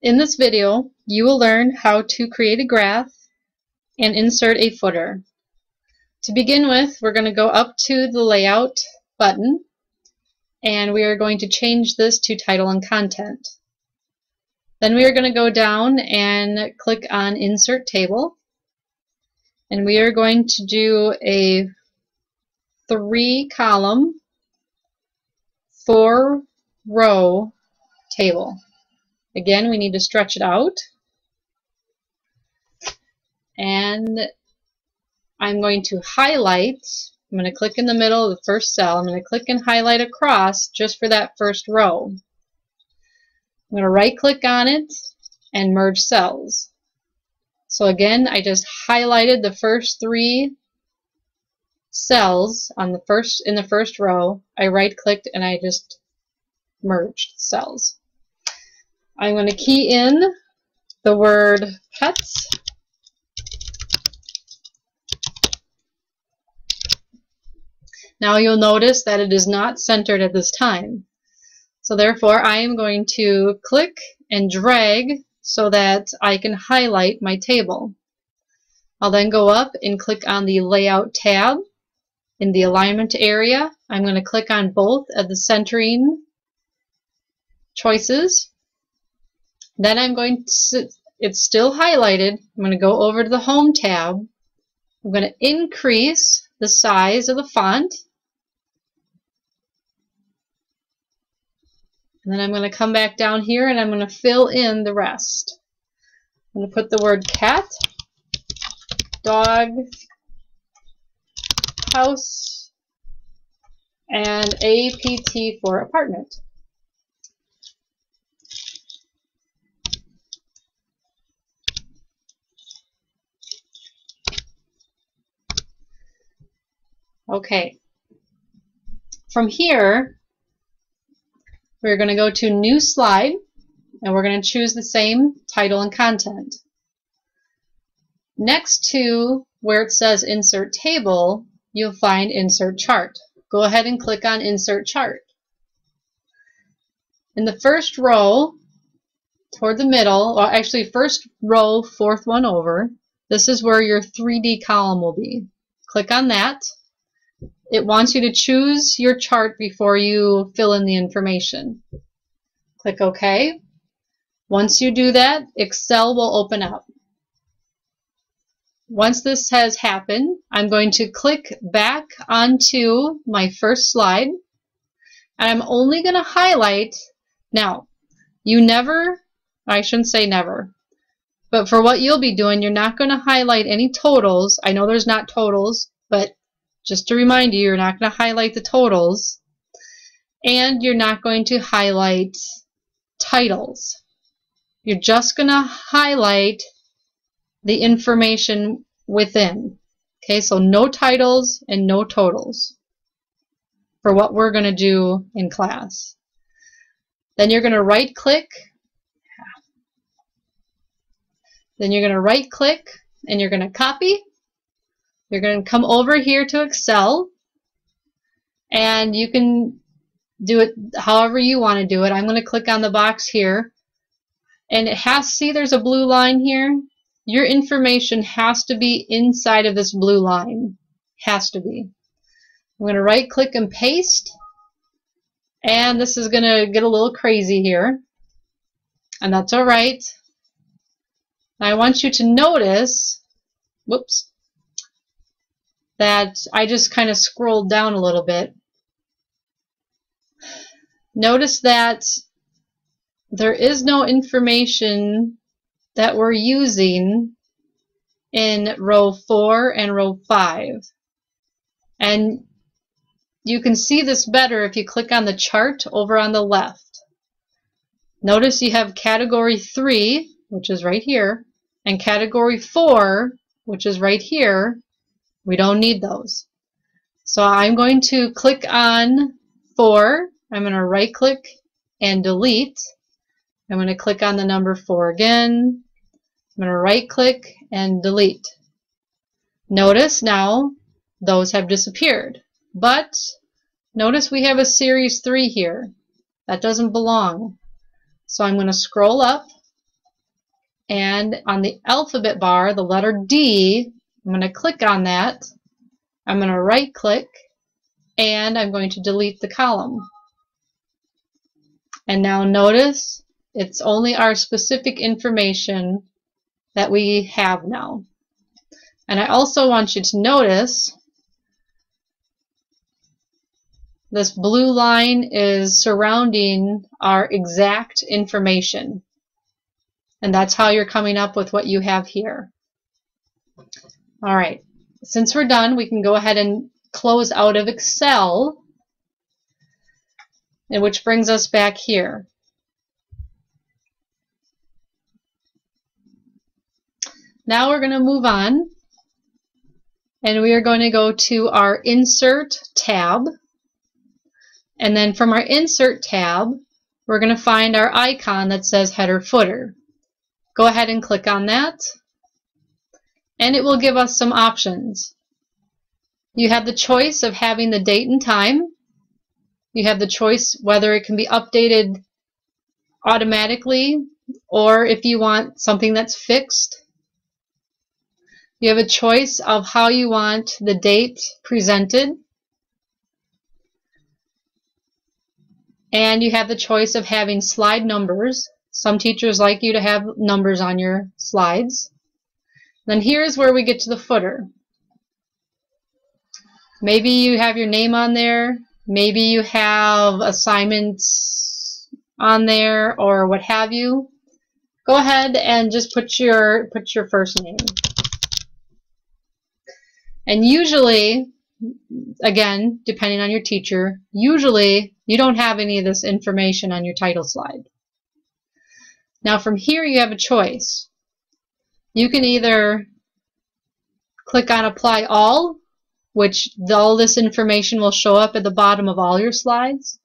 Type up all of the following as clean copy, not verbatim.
In this video, you will learn how to create a graph and insert a footer. To begin with, we're going to go up to the Layout button, and we are going to change this to Title and Content. Then we are going to go down and click on Insert Table, and we are going to do a 3-column, 4-row table. Again, we need to stretch it out, and I'm going to highlight. I'm going to click in the middle of the first cell. I'm going to click and highlight across just for that first row. I'm going to right click on it and merge cells. So again, I just highlighted the first 3 cells on in the first row. I right clicked and I just merged cells. I'm going to key in the word pets. Now you'll notice that it is not centered at this time. So therefore I am going to click and drag so that I can highlight my table. I'll then go up and click on the Layout tab. In the alignment area, I'm going to click on both of the centering choices. Then I'm going to, it's still highlighted, I'm going to go over to the Home tab. I'm going to increase the size of the font. And then I'm going to come back down here and I'm going to fill in the rest. I'm going to put the word cat, dog, house, and APT for apartment. Okay. From here, we're going to go to New Slide, and we're going to choose the same title and content. Next to where it says Insert Table, you'll find Insert Chart. Go ahead and click on Insert Chart. In the first row, toward the middle, or actually first row, 4th one over, this is where your 3D column will be. Click on that. It wants you to choose your chart before you fill in the information. Click OK. Once you do that, Excel will open up. Once this has happened, I'm going to click back onto my first slide, and I'm only going to highlight. Now, you never, I shouldn't say never, but for what you'll be doing, you're not going to highlight any totals. I know there's not totals, but just to remind you, you're not going to highlight the totals, and you're not going to highlight titles. You're just going to highlight the information within. Okay, so no titles and no totals for what we're going to do in class. Then you're going to right click. Then you're going to right click and you're going to copy. You're going to come over here to Excel, and you can do it however you want to do it. I'm going to click on the box here, and it has, see there's a blue line here? Your information has to be inside of this blue line. Has to be. I'm going to right click and paste, and this is going to get a little crazy here, and that's alright. I want you to notice, whoops, that I just kind of scrolled down a little bit. Notice that there is no information that we're using in row 4 and row 5. And you can see this better if you click on the chart over on the left. Notice you have category 3, which is right here, and category 4, which is right here. We don't need those. So I'm going to click on 4. I'm going to right click and delete. I'm going to click on the number 4 again. I'm going to right click and delete. Notice now those have disappeared. But notice we have a series 3 here. That doesn't belong. So I'm going to scroll up And on the alphabet bar, the letter D, I'm going to click on that. I'm going to right click and I'm going to delete the column. And now notice it's only our specific information that we have now. And I also want you to notice this blue line is surrounding our exact information. And that's how you're coming up with what you have here. All right, since we're done, we can go ahead and close out of Excel, and which brings us back here. Now we're going to move on, and we are going to go to our Insert tab. And then from our Insert tab, we're going to find our icon that says Header Footer. Go ahead and click on that, and it will give us some options. You have the choice of having the date and time. You have the choice whether it can be updated automatically or if you want something that's fixed. You have a choice of how you want the date presented. And you have the choice of having slide numbers. Some teachers like you to have numbers on your slides. Then here's where we get to the footer. Maybe you have your name on there. Maybe you have assignments on there or what have you. Go ahead and just put your first name. And usually, again, depending on your teacher, usually you don't have any of this information on your title slide. Now from here you have a choice. You can either click on Apply All, which all this information will show up at the bottom of all your slides,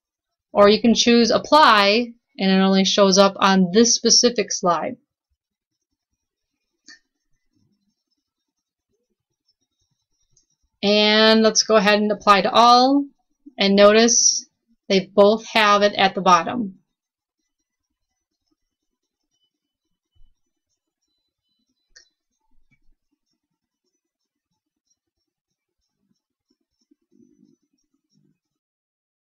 or you can choose Apply and it only shows up on this specific slide. And let's go ahead and apply to all, and notice they both have it at the bottom.